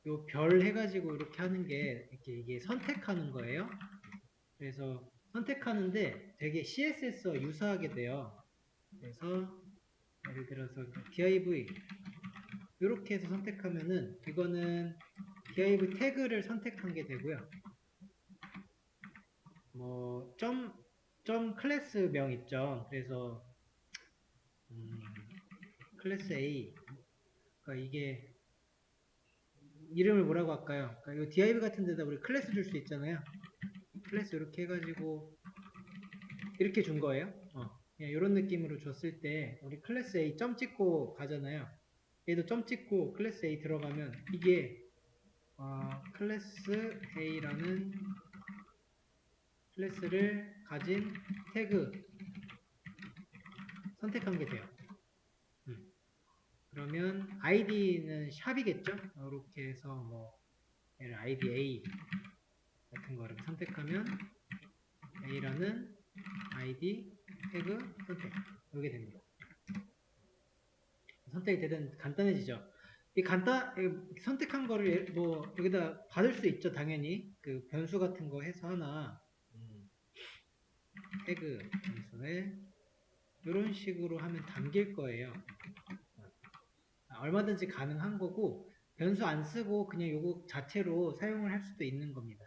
요 별 해가지고 이렇게 하는 게 이게 선택하는 거예요. 그래서 선택하는데 되게 CSS와 유사하게 돼요. 그래서 예를 들어서 div 이렇게 해서 선택하면은 이거는 div 태그를 선택한 게 되고요. 뭐 점 클래스명 있죠. 그래서 클래스 A 그러니까 이게 이름을 뭐라고 할까요? 그러니까 이 div 같은 데다 우리 클래스 줄 수 있잖아요. 클래스 이렇게 해가지고 이렇게 준 거예요. 그냥 이런 느낌으로 줬을 때 우리 클래스 A 점 찍고 가잖아요. 얘도 점 찍고 클래스 A 들어가면 이게 클래스 A라는 클래스를 가진 태그 선택한 게 돼요. 그러면 id는 샵이겠죠? 이렇게 해서 뭐 얘를 id A 같은 거를 선택하면 A라는 id 태그 선택 이게 됩니다. 선택이 되든 간단해지죠. 선택한 거를 뭐 여기다 받을 수 있죠, 당연히. 그 변수 같은 거 해서 하나 태그 변수에 이런 식으로 하면 담길 거예요. 얼마든지 가능한 거고 변수 안 쓰고 그냥 요거 자체로 사용을 할 수도 있는 겁니다.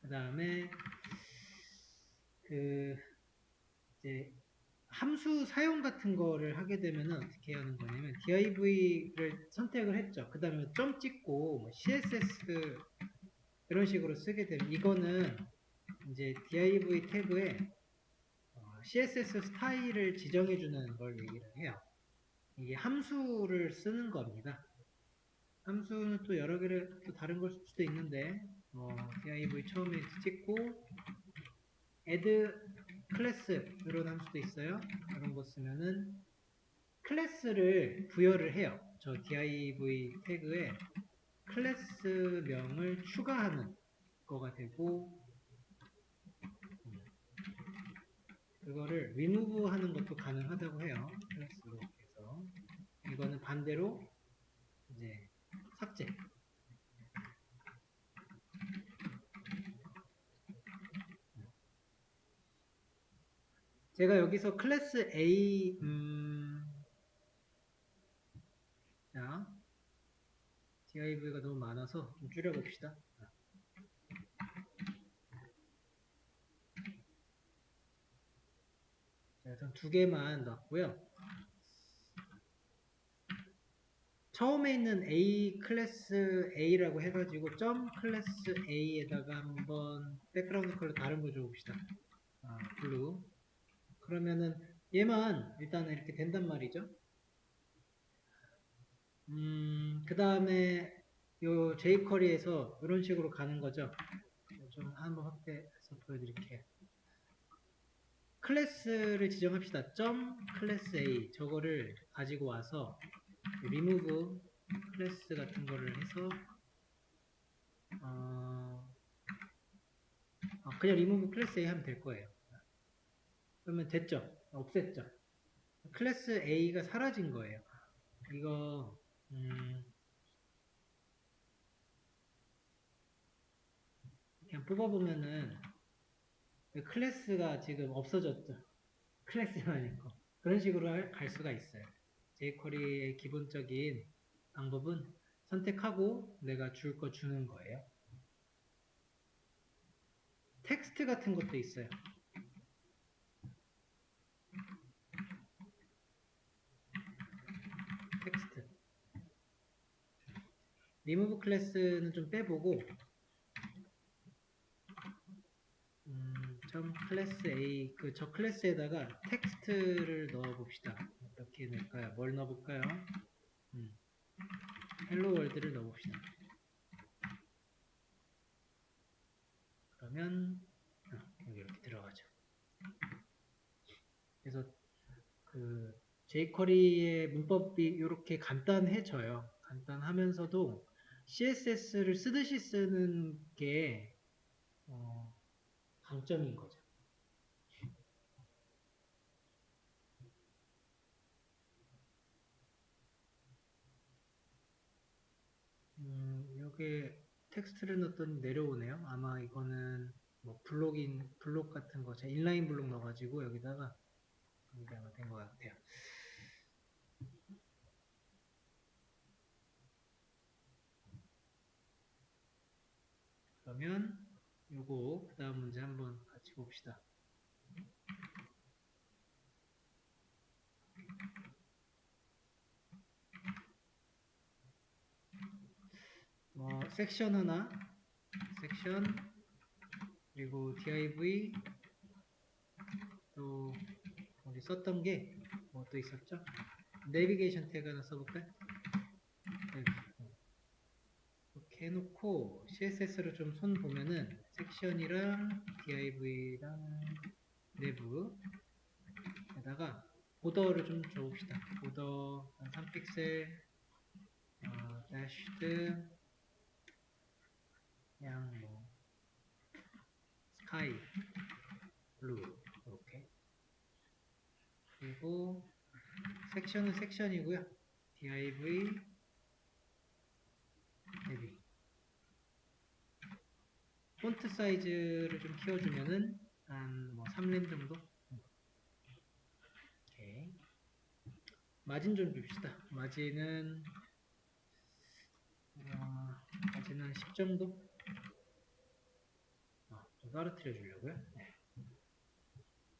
그 다음에 이제 함수 사용 같은 거를 하게 되면 어떻게 하는 거냐면 div를 선택을 했죠. 그 다음에 점 찍고 뭐 css 이런 식으로 쓰게 되면 이거는 이제 div 태그에 css 스타일을 지정해 주는 걸 얘기를 해요. 이게 함수를 쓰는 겁니다. 함수는 또 여러 개를 또 다른 걸 쓸 수도 있는데 div 처음에 찍고 add 클래스 이런 함수도 있어요. 이런 거 쓰면은 클래스를 부여를 해요. 저 div 태그에 클래스명을 추가하는 거가 되고 그거를 remove 하는 것도 가능하다고 해요. 클래스로 해서 이거는 반대로 이제 삭제. 제가 여기서 클래스 A 자 div가 너무 많아서 좀 줄여봅시다. 자, 우선 두 개만 놨고요. 처음에 있는 A 클래스 A라고 해가지고 점 클래스 A에다가 한번 백그라운드 컬러 다른 거 줘봅시다. 블루. 그러면은 얘만 일단은 이렇게 된단 말이죠. 그 다음에 요 jQuery에서 이런 식으로 가는 거죠. 좀 한번 확대해서 보여드릴게요. 클래스를 지정합시다. 점 클래스 A 저거를 가지고 와서 remove 클래스 같은 거를 해서 그냥 remove 클래스 A 하면 될 거예요. 그러면 됐죠? 없앴죠? 클래스 A가 사라진 거예요. 이거 그냥 뽑아보면은 클래스가 지금 없어졌죠. 클래스만 있고 그런 식으로 갈 수가 있어요. jQuery의 기본적인 방법은 선택하고 내가 줄 거 주는 거예요. 텍스트 같은 것도 있어요. 텍스트. remove 클래스는 좀 빼보고 점 클래스 A 저 클래스에다가 텍스트를 넣어봅시다. 어떻게 넣을까요? 뭘 넣어볼까요? 헬로 월드를 넣어봅시다. 그러면 여기 이렇게 들어가죠. 그래서 그 jQuery의 문법이 이렇게 간단해져요. 간단하면서도 CSS를 쓰듯이 쓰는 게 강점인 거죠. 여기에 텍스트를 넣었더니 내려오네요. 아마 이거는 뭐 블록 같은 거, 제가 인라인 블록 넣어가지고 여기다가 이게 아마 된 것 같아요. 그러면 요거 그 다음 문제 한번 같이 봅시다. 섹션 하나, 섹션, 그리고 div, 또 우리 썼던 게 뭐 또 있었죠? 내비게이션 태그 하나 써볼까요? 이렇게 해놓고 CSS로 좀 손 보면은 섹션이랑 div랑 내부에다가 보더를 좀 줘봅시다. 보더 한 3픽셀, dashed, 그냥 뭐 sky, blue 이렇게. 그리고 섹션은 섹션이고요. div, nevi. 폰트 사이즈를 좀 키워주면은 한 뭐 3렘 정도. 오케이. 마진 좀 줍시다. 마진은 10 정도? 좀 떨어뜨려 주려고요. 네.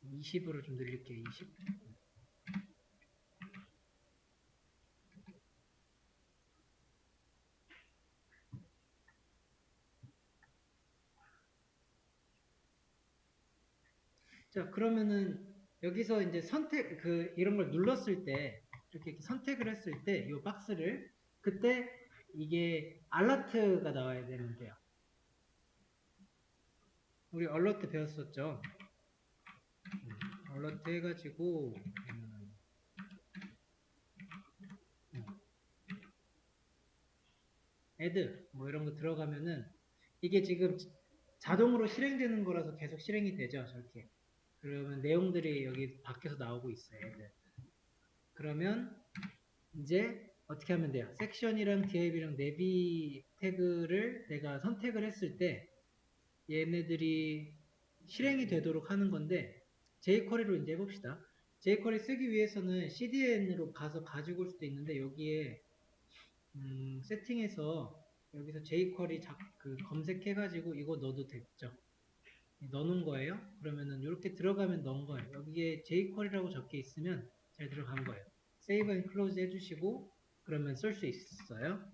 20으로 좀 늘릴게요. 20. 자, 그러면은 여기서 이제 이런 걸 눌렀을 때, 이렇게 선택을 했을 때, 이 박스를, 그때 이게 알러트가 나와야 되는데요. 우리 얼러트 배웠었죠? 얼러트 해가지고, add, 뭐 이런 거 들어가면은, 이게 지금 자동으로 실행되는 거라서 계속 실행이 되죠, 저렇게. 그러면 내용들이 여기 밖에서 나오고 있어요. 그러면 이제 어떻게 하면 돼요? 섹션이랑 div랑 내비 태그를 내가 선택을 했을 때 얘네들이 실행이 되도록 하는 건데 jQuery로 이제 해봅시다. jQuery 쓰기 위해서는 CDN으로 가서 가지고 올 수도 있는데 여기에 세팅해서 여기서 jQuery 검색해가지고 이거 넣어도 됐죠. 넣는 거예요. 그러면은 이렇게 들어가면 넣은 거예요. 여기에 jQuery라고 적혀 있으면 잘 들어간 거예요. Save and Close 해주시고 그러면 쓸 수 있어요.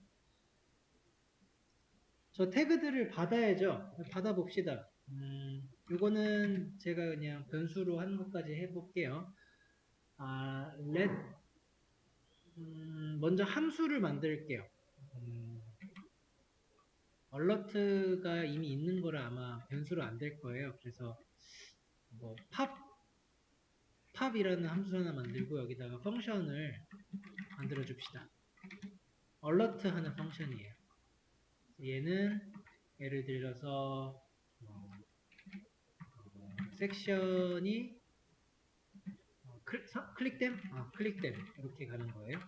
저 태그들을 받아야죠. 받아봅시다. 이거는 제가 그냥 변수로 하는 것까지 해볼게요. let 먼저 함수를 만들게요. 얼러트가 이미 있는 거라 아마 변수로 안 될 거예요. 그래서 뭐 팝이라는 함수 하나 만들고 여기다가 펑션을 만들어 줍시다. 얼러트 하는 펑션이에요. 얘는 예를 들어서 섹션이 클릭됨? 클릭됨 이렇게 가는 거예요.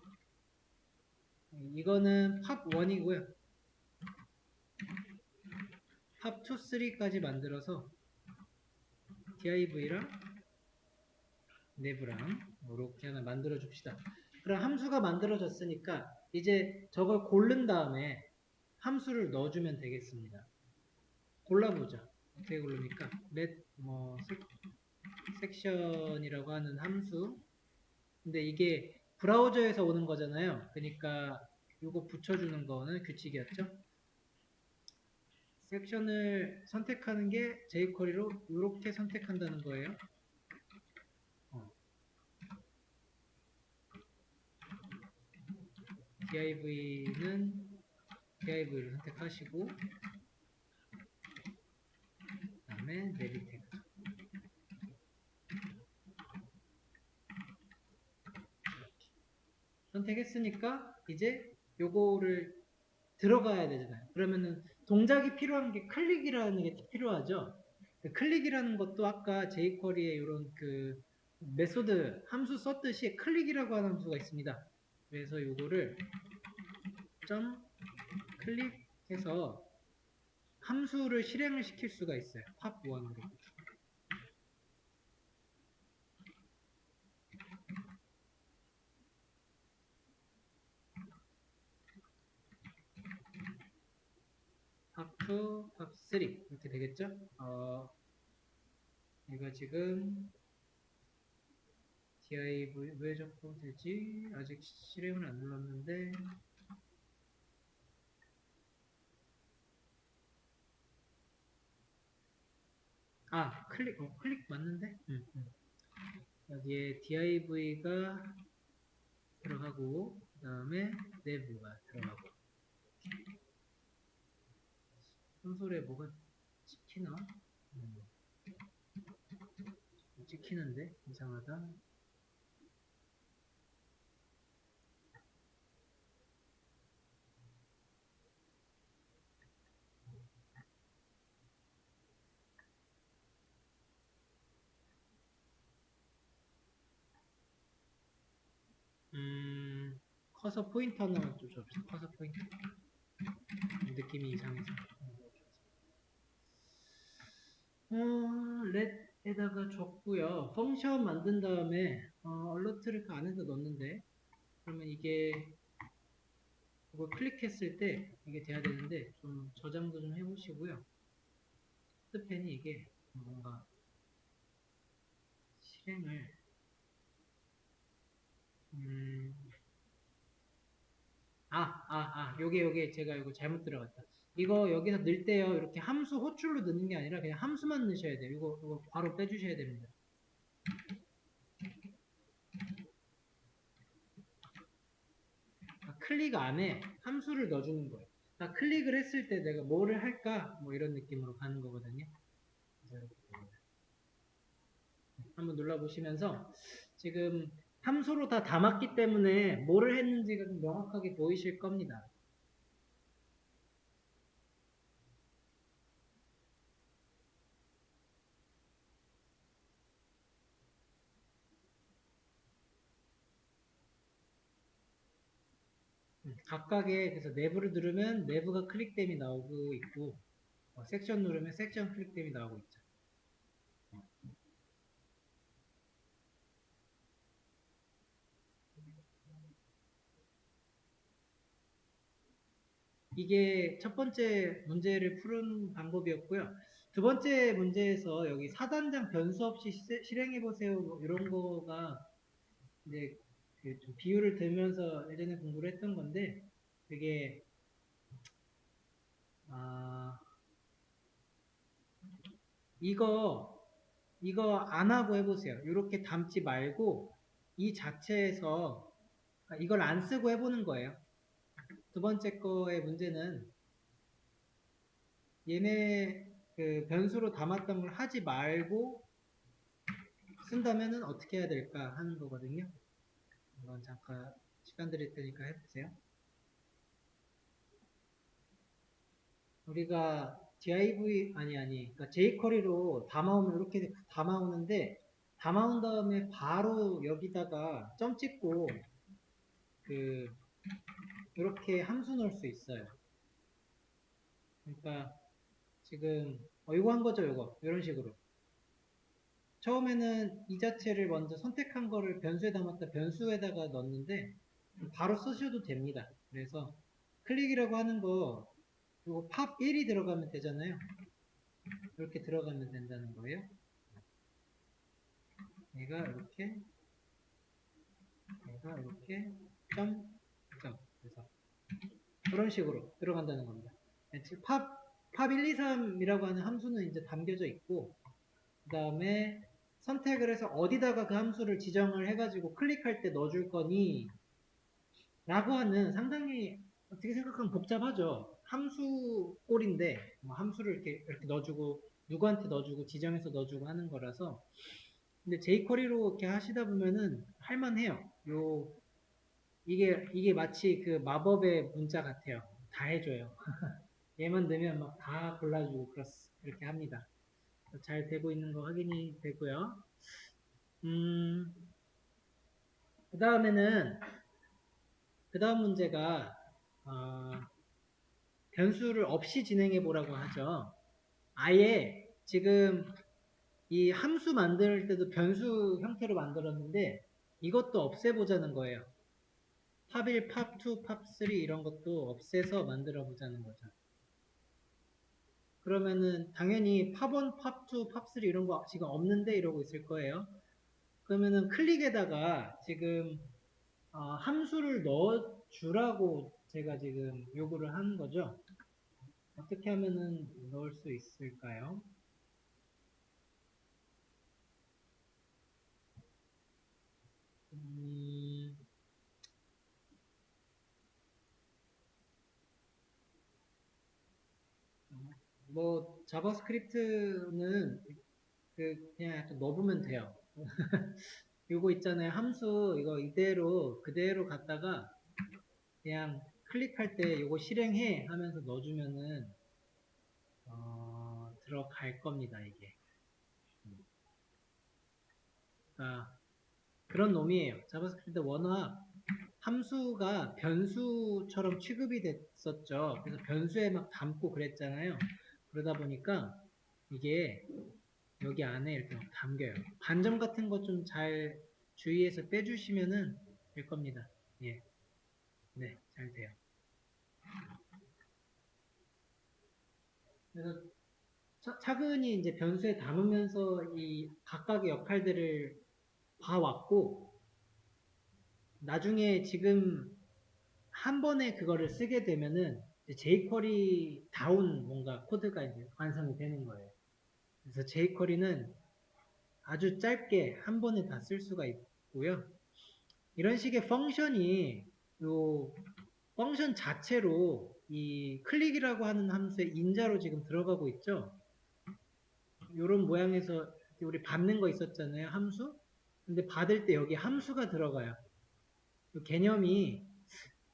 이거는 팝1이고요. 팝2, 3까지 만들어서 div랑 nev랑 이렇게 하나 만들어 줍시다. 그럼 함수가 만들어졌으니까 이제 저걸 고른 다음에 함수를 넣어주면 되겠습니다. 골라보자. 어떻게 고릅니까? let 섹션이라고 하는 함수. 근데 이게 브라우저에서 오는 거잖아요. 그러니까 이거 붙여주는 거는 규칙이었죠. 섹션을 선택하는 게 jQuery로 이렇게 선택한다는 거예요. div는 div를 선택하시고 그 다음에 내비 태그 선택했으니까 이제 요거를 들어가야 되잖아요. 그러면은 동작이 필요한 게 클릭이라는 게 필요하죠. 클릭이라는 것도 아까 jQuery에 이런 메소드 함수 썼듯이 클릭이라고 하는 함수가 있습니다. 그래서 요거를 점 클릭 해서 함수를 실행을 시킬 수가 있어요. pop1으로. pop2, pop3 이렇게 되겠죠? 이거 지금 div 왜 자꾸 되지? 아직 실행을 안 눌렀는데 클릭 맞는데? 여기에 div가 들어가고 그 다음에 nev가 들어가고 콘솔에 뭐가 찍히나? 찍히는데? 이상하다. 커서 포인터 하나만 좀 줘봅시다. 커서 포인터. 느낌이 이상해서. 렛에다가 줬고요. 펑션 만든 다음에 얼러트를 그 안에다 넣었는데 그러면 이게 이걸 클릭했을 때 이게 돼야 되는데 좀 저장도 좀 해보시고요. 스펜이 이게 뭔가 실행을 요게 제가 이거 잘못 들어갔다. 이거 여기서 넣을 때요 이렇게 함수 호출로 넣는 게 아니라 그냥 함수만 넣으셔야 돼요. 이거 바로 빼주셔야 됩니다. 클릭 안에 함수를 넣어주는 거예요. 클릭을 했을 때 내가 뭐를 할까 뭐 이런 느낌으로 가는 거거든요. 한번 눌러보시면서 지금 함수로 다 담았기 때문에 뭐를 했는지가 좀 명확하게 보이실 겁니다. 각각의 그래서 내부를 누르면 내부가 클릭됨이 나오고 있고 섹션 누르면 섹션 클릭됨이 나오고 있죠. 이게 첫 번째 문제를 푸는 방법이었고요. 두 번째 문제에서 여기 4단장 변수 없이 실행해보세요. 뭐 이런 거가 이제 그좀 비유를 들면서 예전에 공부를 했던 건데 그게 이거 안 하고 해보세요. 이렇게 담지 말고 이 자체에서 이걸 안 쓰고 해보는 거예요. 두 번째 거의 문제는 얘네 그 변수로 담았던 걸 하지 말고 쓴다면은 어떻게 해야 될까 하는 거거든요. 한번 잠깐 시간 드릴 테니까 해보세요. 우리가 div 그러니까 jQuery로 담아오면 이렇게 담아오는데 담아온 다음에 바로 여기다가 점 찍고 이렇게 함수 넣을 수 있어요. 그러니까 지금 이거 한 거죠, 이거 이런 식으로. 처음에는 이 자체를 먼저 선택한 거를 변수에 담았다 변수에다가 넣었는데 바로 쓰셔도 됩니다. 그래서 클릭이라고 하는 거 이거 팝 1이 들어가면 되잖아요. 이렇게 들어가면 된다는 거예요. 얘가 이렇게 점 그래서 그런 식으로 들어간다는 겁니다. 팝 1, 2, 3이라고 하는 함수는 이제 담겨져 있고 그 다음에 선택을 해서 어디다가 그 함수를 지정을 해가지고 클릭할 때 넣어줄 거니 라고 하는 상당히 어떻게 생각하면 복잡하죠. 함수 꼴인데 뭐 함수를 이렇게 넣어주고 누구한테 넣어주고 지정해서 넣어주고 하는 거라서 근데 jQuery로 이렇게 하시다 보면은 할만해요. 이게 마치 그 마법의 문자 같아요. 다 해줘요. 얘만 넣으면 막 다 골라주고 그렇게 합니다. 잘 되고 있는 거 확인이 되고요. 그 다음에는 그 다음 문제가 변수를 없이 진행해 보라고 하죠. 아예 지금 이 함수 만들 때도 변수 형태로 만들었는데 이것도 없애보자는 거예요. 팝1, 팝2, 팝3 이런 것도 없애서 만들어 보자는 거죠. 그러면은 당연히 팝1, 팝2, 팝3 이런 거 지금 없는데 이러고 있을 거예요. 그러면은 클릭에다가 지금 함수를 넣어 주라고 제가 지금 요구를 하는 거죠. 어떻게 하면은 넣을 수 있을까요? 뭐 자바스크립트는 그냥 약간 넣어보면 돼요. 요거 있잖아요. 함수 이거 이대로 그대로 갖다가 그냥 클릭할 때 요거 실행해 하면서 넣어주면은 들어갈 겁니다. 이게. 그러니까 그런 놈이에요. 자바스크립트 원화 함수가 변수처럼 취급이 됐었죠. 그래서 변수에 막 담고 그랬잖아요. 그러다 보니까 이게 여기 안에 이렇게 막 담겨요. 반점 같은 거 좀 잘 주의해서 빼주시면은 될 겁니다. 예. 네, 잘 돼요. 그래서 차근히 이제 변수에 담으면서 이 각각의 역할들을 봐왔고, 나중에 지금 한 번에 그거를 쓰게 되면은 jQuery 다운 뭔가 코드가 이제 완성이 되는 거예요. 그래서 jQuery는 아주 짧게 한 번에 다 쓸 수가 있고요. 이런 식의 펑션이 요 펑션 자체로 이 클릭이라고 하는 함수의 인자로 지금 들어가고 있죠. 요런 모양에서 우리 받는 거 있었잖아요. 함수. 근데 받을 때 여기 함수가 들어가요. 이 개념이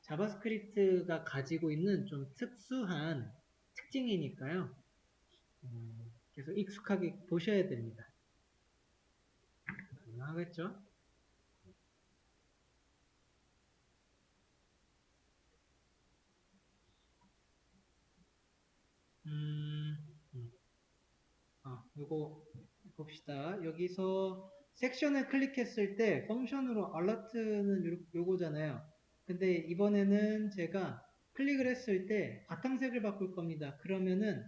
자바스크립트가 가지고 있는 좀 특수한 특징이니까요. 그래서 익숙하게 보셔야 됩니다. 하겠죠? 음, 음. 요거 봅시다. 여기서 섹션을 클릭했을 때 펑션으로 alert는 요거잖아요. 근데 이번에는 제가 클릭을 했을 때 바탕색을 바꿀 겁니다. 그러면은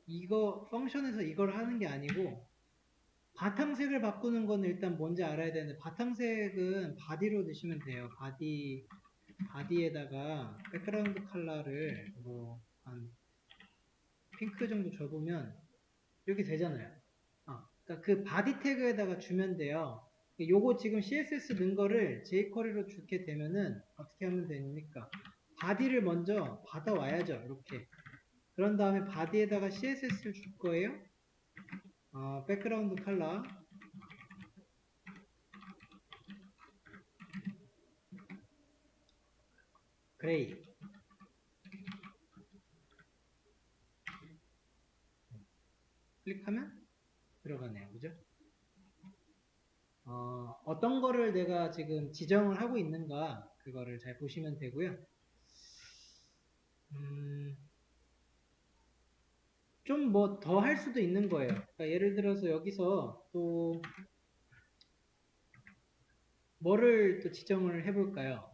이거 펑션에서 이걸 하는 게 아니고 바탕색을 바꾸는 건 일단 뭔지 알아야 되는데 바탕색은 바디로 넣으시면 돼요. 바디에다가 백그라운드 컬러를 뭐 한 핑크 정도 줘보면 이렇게 되잖아요. 그러니까 그 바디 태그에다가 주면 돼요. 요거 지금 CSS 넣은 거를 jQuery로 주게 되면은 어떻게 하면 됩니까? 바디를 먼저 받아와야죠. 이렇게. 그런 다음에 바디에다가 CSS를 줄 거예요. 백그라운드 컬러 그레이 클릭하면 들어가네요. 그죠? 어떤 거를 내가 지금 지정을 하고 있는가 그거를 잘 보시면 되고요. 좀 뭐 더 할 수도 있는 거예요. 그러니까 예를 들어서 여기서 또 뭐를 또 지정을 해볼까요?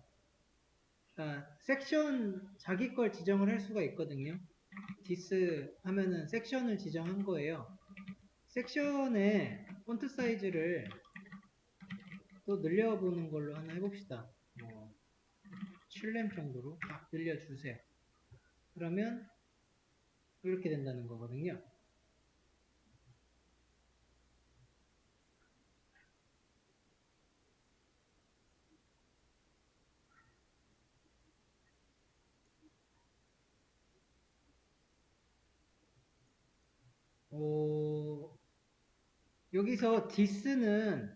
그러니까 섹션 자기 걸 지정을 할 수가 있거든요. 디스 하면은 섹션을 지정한 거예요. 섹션의 폰트 사이즈를 또 늘려보는 걸로 하나 해봅시다. 뭐 7렘 정도로 딱 늘려주세요. 그러면 이렇게 된다는 거거든요. 여기서 this는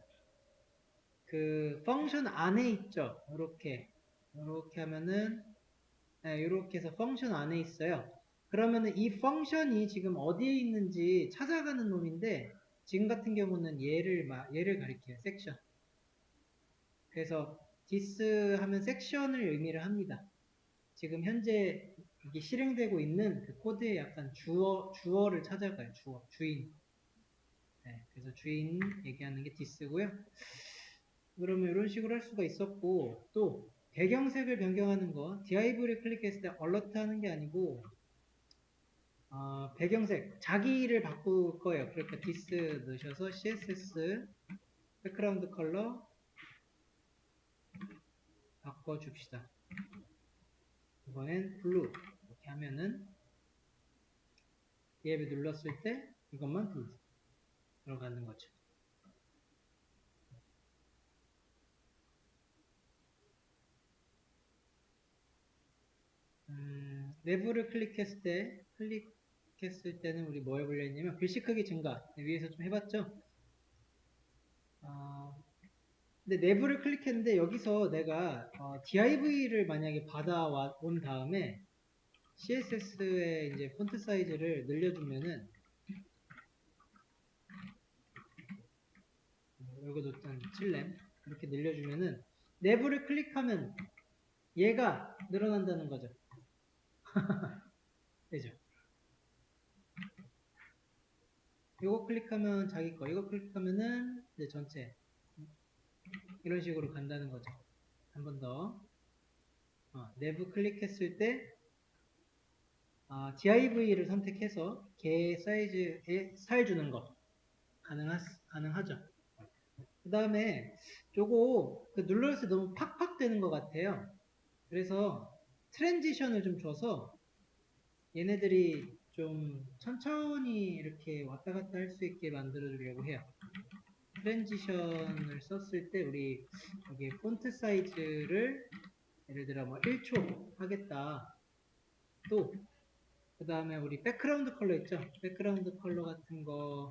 그 펑션 안에 있죠. 이렇게 하면은 이렇게 해서 펑션 안에 있어요. 그러면은 이 펑션이 지금 어디에 있는지 찾아가는 놈인데 지금 같은 경우는 얘를 가리켜요. 섹션. 그래서 this 하면 섹션을 의미를 합니다. 지금 현재 이게 실행되고 있는 그 코드의 약간 주어를 찾아가요. 주인. 네, 그래서 주인 얘기하는 게 this고요. 그러면 이런 식으로 할 수가 있었고, 또 배경색을 변경하는 거, div를 클릭했을 때 alert 하는 게 아니고 배경색 자기를 바꿀 거예요. 그러니까 this 넣으셔서 css 백그라운드 컬러 바꿔줍시다. 이번엔 블루 이렇게 하면은 디앱을 눌렀을 때 이것만 블루 들어가는 거죠. 내부를 클릭했을 때는 우리 뭐 해보려 했냐면 글씨 크기 증가 위에서 좀 해봤죠. 근데 내부를 클릭했는데 여기서 내가 div를 만약에 받아온 다음에 CSS의 이제 폰트 사이즈를 늘려주면은 여기도 일단 7렘 이렇게 늘려주면은 내부를 클릭하면 얘가 늘어난다는 거죠. 되죠? 이거 클릭하면 자기 거, 이거 클릭하면은 이제 전체 이런 식으로 간다는 거죠. 한 번 더. 내부 클릭했을 때 div를 선택해서 개 사이즈에 스타일 주는 거 가능하죠. 그 다음에 요거 눌렀을 때 너무 팍팍 되는 것 같아요. 그래서 트랜지션을 좀 줘서 얘네들이 좀 천천히 이렇게 왔다 갔다 할 수 있게 만들어 주려고 해요. 트랜지션을 썼을 때 우리 여기 폰트 사이즈를 예를 들어 뭐 1초 하겠다. 또 그 다음에 우리 백그라운드 컬러 있죠? 백그라운드 컬러 같은 거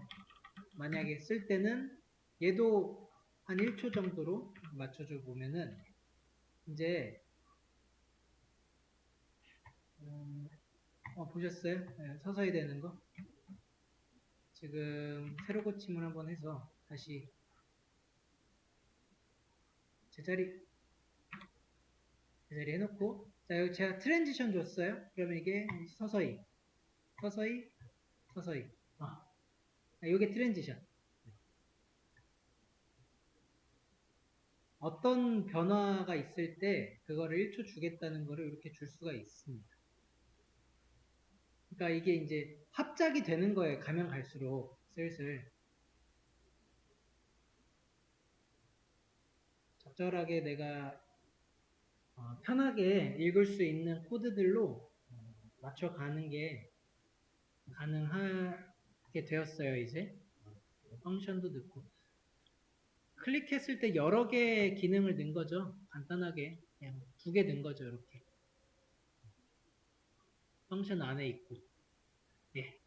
만약에 쓸 때는 얘도 한 1초 정도로 맞춰줘 보면은 이제 보셨어요? 네, 서서히 되는 거. 지금 새로 고침을 한번 해서 다시 제자리 해놓고 자 여기 제가 트랜지션 줬어요. 그러면 이게 서서히 이게 트랜지션. 어떤 변화가 있을 때 그거를 1초 주겠다는 거를 이렇게 줄 수가 있습니다. 그러니까 이게 이제 합작이 되는 거예요. 가면 갈수록 슬슬 적절하게 내가 편하게 읽을 수 있는 코드들로 맞춰가는 게 가능하게 되었어요. 이제 펑션도 넣고 클릭했을 때 여러 개의 기능을 넣은 거죠. 간단하게 그냥 2개 넣은 거죠. 이렇게 펑션 안에 있고 예.